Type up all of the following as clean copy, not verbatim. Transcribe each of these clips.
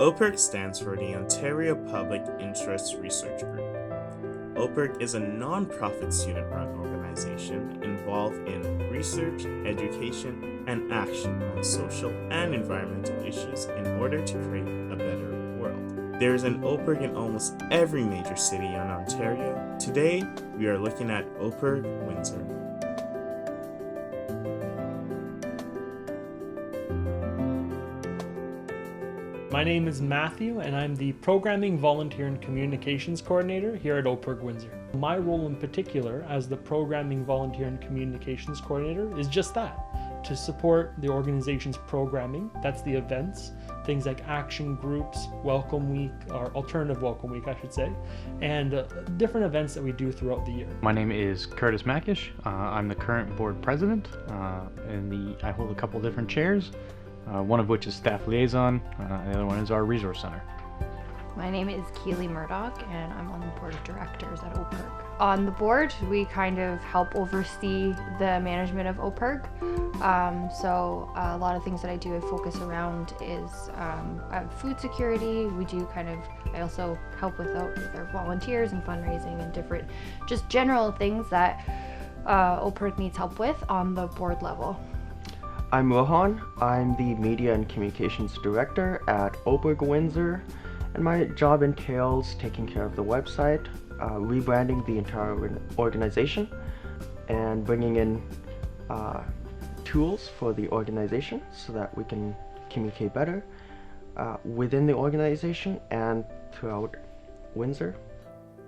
OPIRG stands for the Ontario Public Interest Research Group. OPIRG is a non-profit student-run organization involved in research, education, and action on social and environmental issues in order to create a better world. There is an OPIRG in almost every major city in Ontario. Today, we are looking at OPIRG Windsor. My name is Matthew, and I'm the Programming, Volunteer, and Communications Coordinator here at OPIRG Windsor. My role in particular as the Programming, Volunteer, and Communications Coordinator is just that, to support the organization's programming, that's the events, things like action groups, Welcome Week, or Alternative Welcome Week, I should say, and different events that we do throughout the year. My name is Curtis Makish. I'm the current board president, and I hold a couple different chairs. One of which is staff liaison, the other one is our resource center. My name is Keely Murdoch, and I'm on the board of directors at OPIRG. On the board, we kind of help oversee the management of OPIRG. So a lot of things that I do, I focus around is food security. I also help with our volunteers and fundraising and different, just general things that OPIRG needs help with on the board level. I'm Rohan. I'm the Media and Communications Director at OPIRG Windsor, and my job entails taking care of the website, rebranding the entire organization, and bringing in tools for the organization so that we can communicate better within the organization and throughout Windsor.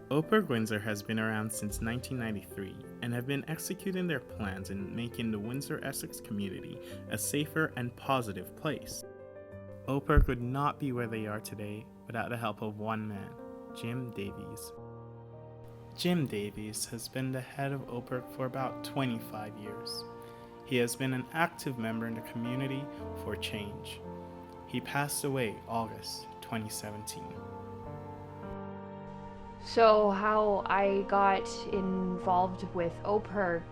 OPIRG Windsor has been around since 1993 and have been executing their plans in making the Windsor-Essex community a safer and positive place. OPIRG would not be where they are today without the help of one man, Jim Davies. Jim Davies has been the head of OPIRG for about 25 years. He has been an active member in the community for change. He passed away August 2017. So how I got involved with OPIRG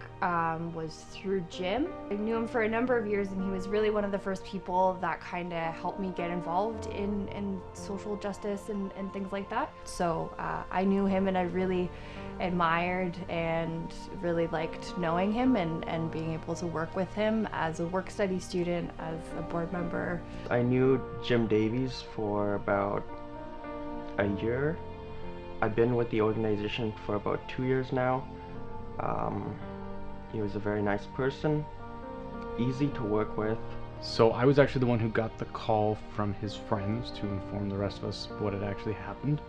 was through Jim. I knew him for a number of years, and he was really one of the first people that kind of helped me get involved in social justice and things like that. So I knew him, and I really admired and really liked knowing him and being able to work with him as a work study student, as a board member. I knew Jim Davies for about a year. I've been with the organization for about 2 years now. He was a very nice person, easy to work with. So I was actually the one who got the call from his friends to inform the rest of us what had actually happened.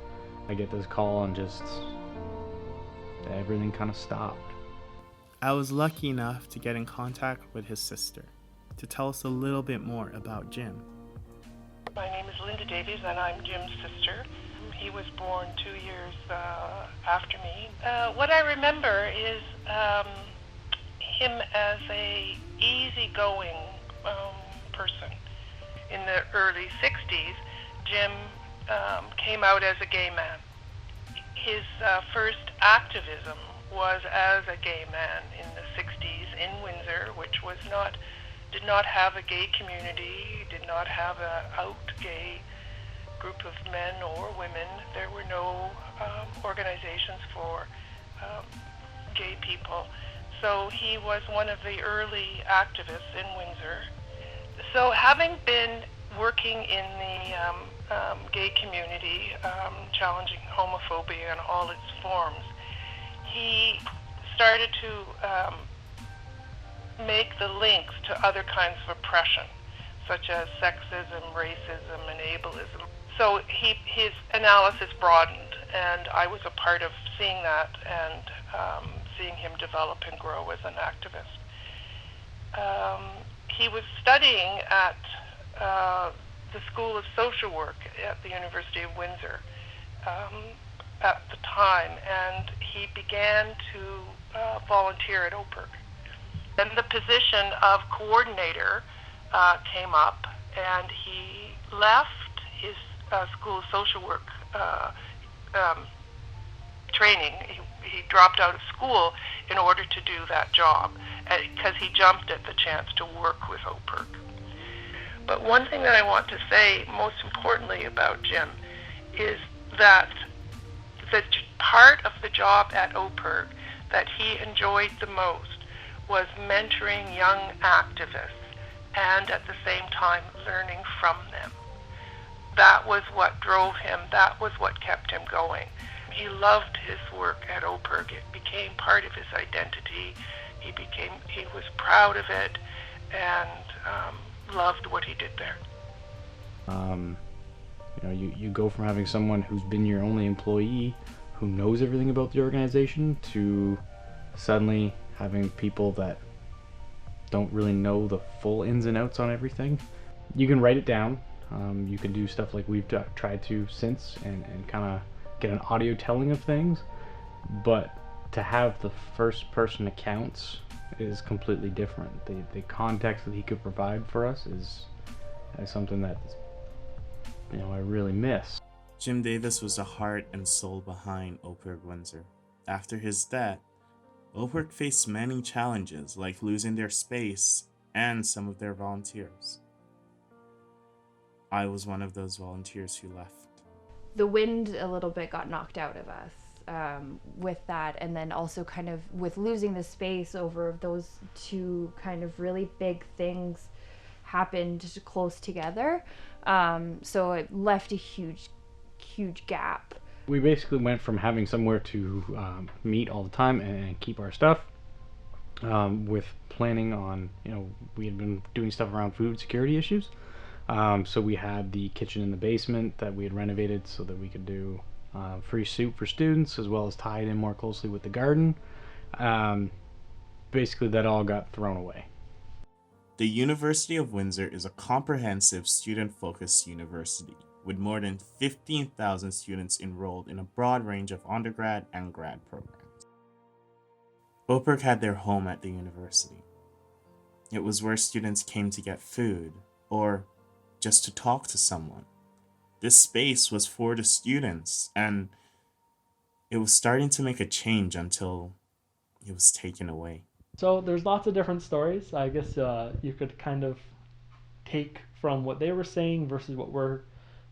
I get this call and just everything kind of stopped. I was lucky enough to get in contact with his sister to tell us a little bit more about Jim. My name is Linda Davies, and I'm Jim's sister. He was born 2 years after me. What I remember is him as a easygoing person. In the early 60s, Jim came out as a gay man. His first activism was as a gay man in the 60s in Windsor, which did not have a gay community, did not have an out gay group of men or women. There were no organizations for gay people. So he was one of the early activists in Windsor. So having been working in the gay community, challenging homophobia in all its forms, he started to make the links to other kinds of oppression, such as sexism, racism, and ableism. So his analysis broadened, and I was a part of seeing that and seeing him develop and grow as an activist. He was studying at the School of Social Work at the University of Windsor at the time, and he began to volunteer at OPIRG. Then the position of coordinator came up, and he left his School of Social Work training. He dropped out of school in order to do that job because he jumped at the chance to work with OPIRG. But one thing that I want to say most importantly about Jim is that the part of the job at OPIRG that he enjoyed the most was mentoring young activists and at the same time learning from them. That was what drove him. That was what kept him going. He loved his work at OPIRG. It became part of his identity. He was proud of it and loved what he did there. You go from having someone who's been your only employee, who knows everything about the organization, to suddenly having people that don't really know the full ins and outs on everything. You can write it down. You can do stuff like we've tried to since and kind of get an audio telling of things, but to have the first person accounts is completely different. The context that he could provide for us is something that I really miss. Jim Davis was the heart and soul behind OPIRG Windsor. After his death, OPIRG faced many challenges like losing their space and some of their volunteers. I was one of those volunteers who left. The wind a little bit got knocked out of us with that, and then also kind of with losing the space over those two kind of really big things happened close together. So it left a huge gap. We basically went from having somewhere to meet all the time and keep our stuff, with planning on, we had been doing stuff around food security issues. So we had the kitchen in the basement that we had renovated so that we could do free soup for students, as well as tie it in more closely with the garden. Basically that all got thrown away. The University of Windsor is a comprehensive student-focused university with more than 15,000 students enrolled in a broad range of undergrad and grad programs. OPIRG had their home at the university. It was where students came to get food or just to talk to someone. This space was for the students, and it was starting to make a change until it was taken away. So there's lots of different stories. I guess you could kind of take from what they were saying versus what we're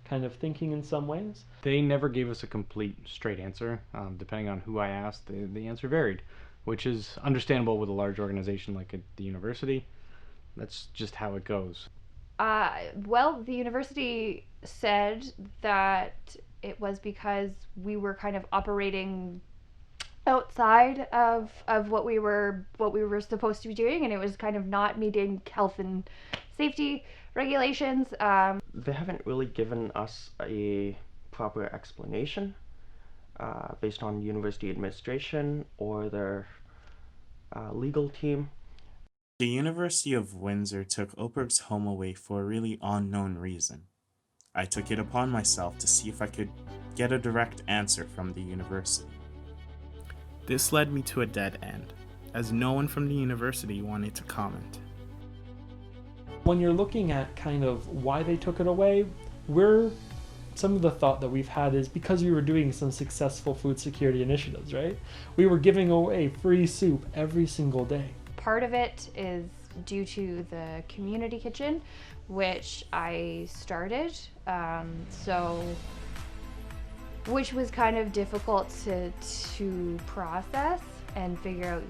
kind of thinking in some ways. They never gave us a complete straight answer. Depending on who I asked, the answer varied, which is understandable with a large organization like the university. That's just how it goes. Well, the university said that it was because we were kind of operating outside of what we were supposed to be doing, and it was kind of not meeting health and safety regulations. They haven't really given us a proper explanation based on university administration or their legal team. The University of Windsor took OPIRG's home away for a really unknown reason. I took it upon myself to see if I could get a direct answer from the university. This led me to a dead end, as no one from the university wanted to comment. When you're looking at kind of why they took it away, some of the thought that we've had is because we were doing some successful food security initiatives, right? We were giving away free soup every single day. Part of it is due to the community kitchen, which I started, which was kind of difficult to process and figure out,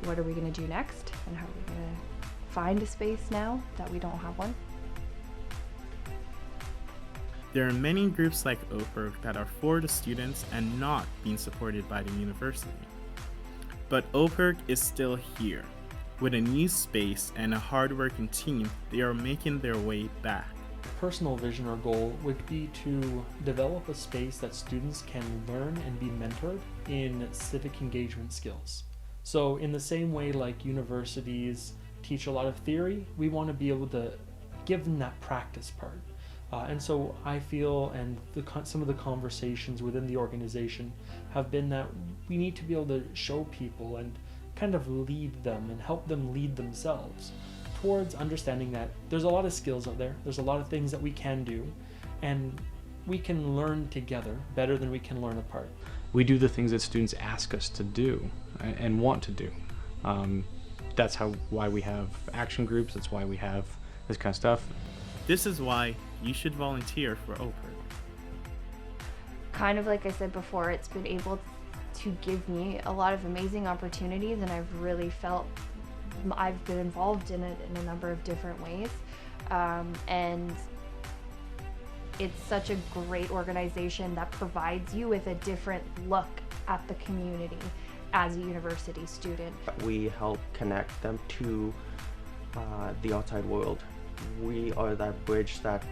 what are we going to do next and how are we going to find a space now that we don't have one. There are many groups like OPIRG that are for the students and not being supported by the university. But OPIRG is still here. With a new space and a hard-working team, they are making their way back. Personal vision or goal would be to develop a space that students can learn and be mentored in civic engagement skills. So in the same way like universities teach a lot of theory, we want to be able to give them that practice part. And so I feel, and some of the conversations within the organization have been that we need to be able to show people and kind of lead them and help them lead themselves towards understanding that there's a lot of skills out there, there's a lot of things that we can do, and we can learn together better than we can learn apart. We do the things that students ask us to do and want to do. That's why we have action groups, that's why we have this kind of stuff. This is why you should volunteer for OPERG. Kind of like I said before, it's been able to give me a lot of amazing opportunities, and I've really felt I've been involved in it in a number of different ways. And it's such a great organization that provides you with a different look at the community as a university student. We help connect them to the outside world. We are that bridge that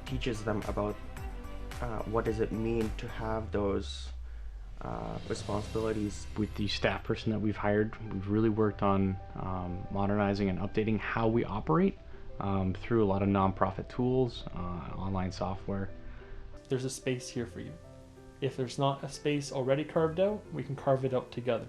teaches them about what does it mean to have those responsibilities. With the staff person that we've hired, we've really worked on modernizing and updating how we operate through a lot of nonprofit tools, online software. There's a space here for you. If there's not a space already carved out, we can carve it out together.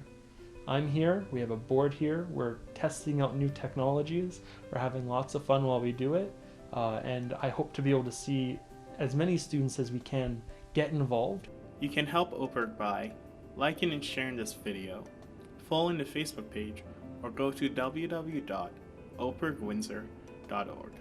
I'm here, we have a board here, we're testing out new technologies, we're having lots of fun while we do it, and I hope to be able to see as many students as we can get involved. You can help OPERG by liking and sharing this video, following the Facebook page, or go to www.opergwindsor.org.